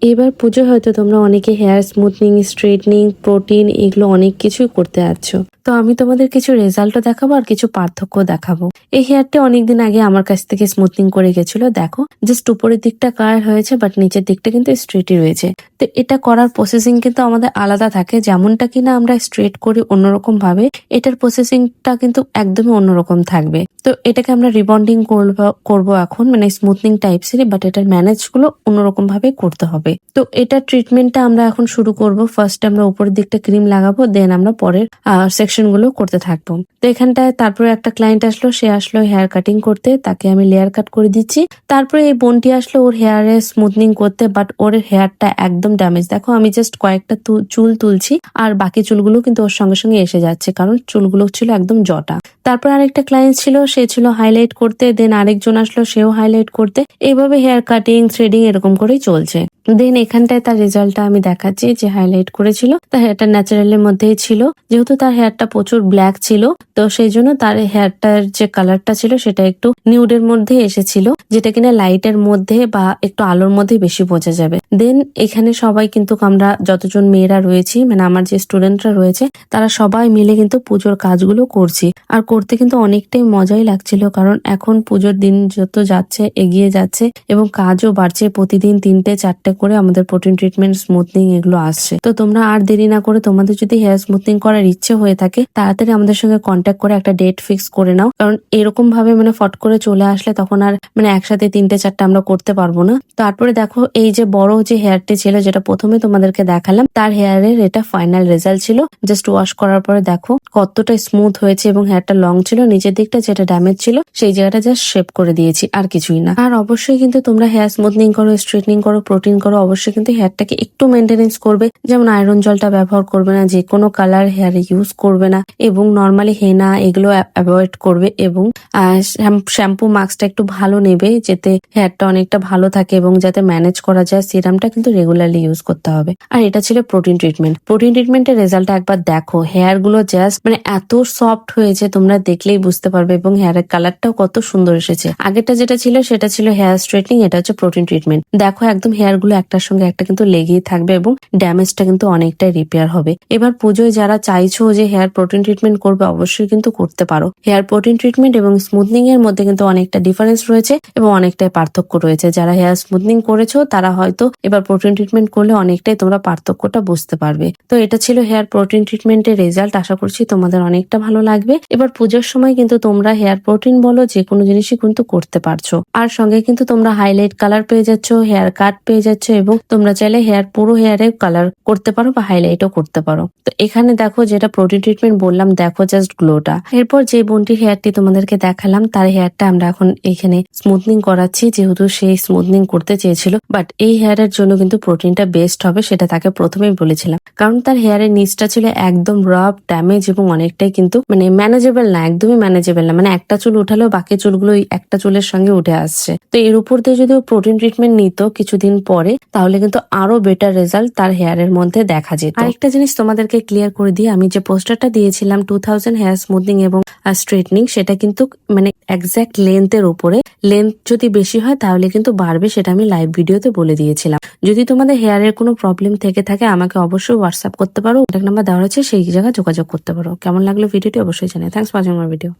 এবার পুজো হয়তো তোমরা অনেকে হেয়ার স্মুথনিং, স্ট্রেটনিং, প্রোটিন এগুলো অনেক কিছুই করতে যাচ্ছ। তো আমি তোমাদের কিছু রেজাল্টও দেখাবো আর কিছু পার্থক্য দেখাবো। এই হেয়ারটা অনেকদিন আগে আমার কাছ থেকে স্মুথনিং করে গেছিল। দেখো জাস্ট উপরের দিকটা কার হয়েছে, বাট নিচের দিকটা কিন্তু স্ট্রেটই রয়েছে। তো এটা করার প্রসেসিং কিন্তু আমাদের আলাদা থাকে, যেমনটা কিনা আমরা স্ট্রেট করি অন্যরকম ভাবে, এটার প্রসেসিংটা কিন্তু একদমই অন্যরকম থাকবে। তো এটাকে আমরা রিবন্ডিং করবো এখন, মানে স্মুথনিং টাইপসেরই, বাট এটার ম্যানেজ গুলো অন্যরকম ভাবে করতে হবে। তো এটা ট্রিটমেন্টটা আমরা এখন শুরু করব। ফার্স্ট আমরা উপরের দিকটা ক্রিম লাগাবো, দেন আমরা পরের সেকশন গুলো করতে থাকবো। তো এখানটায় তারপরে একটা ক্লায়েন্ট আসলো, সে আসলো হেয়ার কাটিং করতে, তাকে আমি লেয়ার কাট করে দিচ্ছি। তারপরে এই বোনটি আসলো ওর হেয়ারে স্মুথনিং করতে, বাট ওর হেয়ারটা একদম ড্যামেজ। দেখো আমি জাস্ট কয়েকটা চুল তুলছি আর বাকি চুলগুলো কিন্তু ওর সঙ্গে সঙ্গে এসে যাচ্ছে, কারণ চুলগুলো ছিল একদম জটা। তারপর আরেকটা ক্লায়েন্ট ছিল, সে ছিল হাইলাইট করতে, দেন আরেকজন আসলো, সেও হাইলাইট করতে। এইভাবে হেয়ার কাটিং, থ্রেডিং এরকম করেই চলছে। দেন এখানটায় তার রেজাল্টটা আমি দেখাচ্ছি, যে হাইলাইট করেছিল তার হেয়ারটা ন্যাচারালের মধ্যেই ছিল। যেহেতু তার হেয়ারটা প্রচুর ব্ল্যাক ছিল, তো সেই জন্য তার হেয়ারটার যে কালারটা ছিল সেটা একটু নিউডের মধ্যে এসেছিল, যেটা কিনা লাইটের মধ্যে বা একটু আলোর মধ্যে বেশি বোঝা যাবে। দেন এখানে সবাই কিন্তু, আমরা যতজন মেয়েরা রয়েছি, মানে আমার যে স্টুডেন্টরা রয়েছে, তারা সবাই মিলে কিন্তু পুজোর কাজগুলো করছি। আর করতে কিন্তু অনেকটাই মজাই লাগছিল, কারণ এখন পুজোর দিন যত যাচ্ছে এগিয়ে যাচ্ছে এবং কাজও বাড়ছে। প্রতিদিন 3-4টে করে আমাদের প্রোটিন ট্রিটমেন্ট, স্মুথনিং এগুলো আসছে। তো তোমরা আর দেরি না করে, তোমাদের যদি হেয়ার স্মুথনিং করার ইচ্ছে হয়ে থাকে, তাড়াতাড়ি আমাদের সঙ্গে কন্ট্যাক্ট করে একটা ডেট ফিক্স করে নাও, কারণ এরকম ভাবে মানে ফট করে চলে আসলে তখন আর মানে একসাথে 3-4টে আমরা করতে পারবো না। তারপরে দেখো এই যে বড় যে হেয়ারটি ছিল, যেটা প্রথমে তোমাদেরকে দেখালাম, তার হেয়ারের এটা ফাইনাল রেজাল্ট ছিল। জাস্ট ওয়াশ করার পরে দেখো কতটা স্মুথ হয়েছে এবং হেয়ারটা লং ছিল। নিচের দিকটা যেটা ড্যামেজ ছিল সেই জায়গাটা জাস্ট শেপ করে দিয়েছি, আর কিছুই না। আর অবশ্যই কিন্তু তোমরা হেয়ার স্মুথনিং করো, স্ট্রেটনিং করো, প্রোটিন করো, অবশ্যই কিন্তু হেয়ারটাকে একটু মেনটেনেন্স করবে। যেমন আয়রন জলটা ব্যবহার করবে না, যে কোনো কালার হেয়ারে ইউজ করবে না, এবং নর্মালি হেনা এগুলো অ্যাভয়েড করবে, এবং শ্যাম্পু মাস্কটা একটু ভালো নেবে, যাতে হেয়ারটা অনেকটা ভালো থাকে এবং যাতে ম্যানেজ করা যায়। সিরামটা কিন্তু রেগুলারলি ইউজ করতে হবে। আর এটা ছিল প্রোটিন ট্রিটমেন্ট। প্রোটিন ট্রিটমেন্টের রেজাল্টটা একবার দেখো, হেয়ার গুলো জাস্ট মানে এত সফট হয়েছে, তোমরা দেখলেই বুঝতে পারবে, এবং হেয়ারের কালারটাও কত সুন্দর এসেছে। আগেরটা যেটা ছিল সেটা ছিল হেয়ার স্ট্রেটনিং, এটা হচ্ছে প্রোটিন ট্রিটমেন্ট। দেখো একদম হেয়ার গুলো একটার সঙ্গে একটা কিন্তু লেগেই থাকবে এবং ড্যামেজটা কিন্তু অনেকটাই রিপেয়ার হবে। এবার পুজোয় যারা চাইছো যে হেয়ার প্রোটিন ট্রিটমেন্ট করবে, অবশ্যই কিন্তু করতে পারো। হেয়ার প্রোটিন ট্রিটমেন্ট এবং স্মুথনিং এর মধ্যে কিন্তু অনেকটা ডিফারেন্স রয়েছে এবং অনেকটাই পার্থক্য রয়েছে। যারা হেয়ার স্মুথনিং করেছো তারা হয়তো এবার প্রোটিন ট্রিটমেন্ট করলে অনেকটাই তোমরা পার্থক্যটা বুঝতে পারবে। তো এটা ছিল হেয়ার প্রোটিন ট্রিটমেন্টের রেজাল্ট। আশা করছি তোমাদের অনেকটা ভালো লাগবে। এবার পুজোর সময় কিন্তু তোমরা হেয়ার প্রোটিন বলো, যে কোনো জিনিসই কিন্তু করতে পারছো। আর সঙ্গে কিন্তু তোমরা হাইলাইট কালার পেয়ে যাচ্ছ, হেয়ার কাট পেয়ে যাচ্ছ, এবং তোমরা চাইলে হেয়ার পুরো হেয়ারে কালার করতে পারো বা হাইলাইটও করতে পারো। তো এখানে দেখো যেটা প্রোটিন ট্রিটমেন্ট বললাম, দেখো জাস্ট গ্লোটা। এরপর যে বোনটির হেয়ারটি তোমাদেরকে দেখালাম, তার হেয়ারটা আমরা এখন এখানে স্মুথনিং করাচ্ছি, যেহেতু সেই স্মুথনিং করতে চেয়েছিল। বাট এই হেয়ারের জন্য কিন্তু প্রোটিনটা বেস্ট হবে, সেটা তাকে প্রথমেই বলেছিলাম, কারণ তার হেয়ারের নিচটা ছিল একদম রাফ, ড্যামেজ এবং অনেকটাই কিন্তু মানে ম্যানেজেবল না, একদমই ম্যানেজেবল না। মানে একটা চুল উঠালেও বাকি চুলগুলো একটা চুলের সঙ্গে উঠে আসছে। তো এর উপর দিয়ে যদি প্রোটিন ট্রিটমেন্ট নিত কিছুদিন পরে, তাহলে কিন্তু আরো বেটার রেজাল্ট তার হেয়ারের মধ্যে দেখা যেত। আরেকটা জিনিস তোমাদেরকে ক্লিয়ার করে দিই, আমি যে পোস্টারটা দিয়েছিলাম 2000 হেয়ার স্মুথনিং এবং স্ট্রেটনিং, সেটা কিন্তু মানে এক্সাক্ট লেন্থের উপরে। লেন্থ যদি বেশি হয় তাহলে কিন্তু বাড়বে, সেটা আমি লাইভ ভিডিওতে বলে দিয়েছিলাম। যদি তোমাদের হেয়ারের কোনো প্রবলেম থেকে থাকে, আমাকে অবশ্যই হোয়াটসঅ্যাপ করতে পারো, কন্ট্যাক্ট নাম্বার দেওয়া আছে, সেই জায়গায় যোগাযোগ করতে পারো। কেমন লাগলো ভিডিওটি অবশ্যই জানাই। Thanks for watching my video.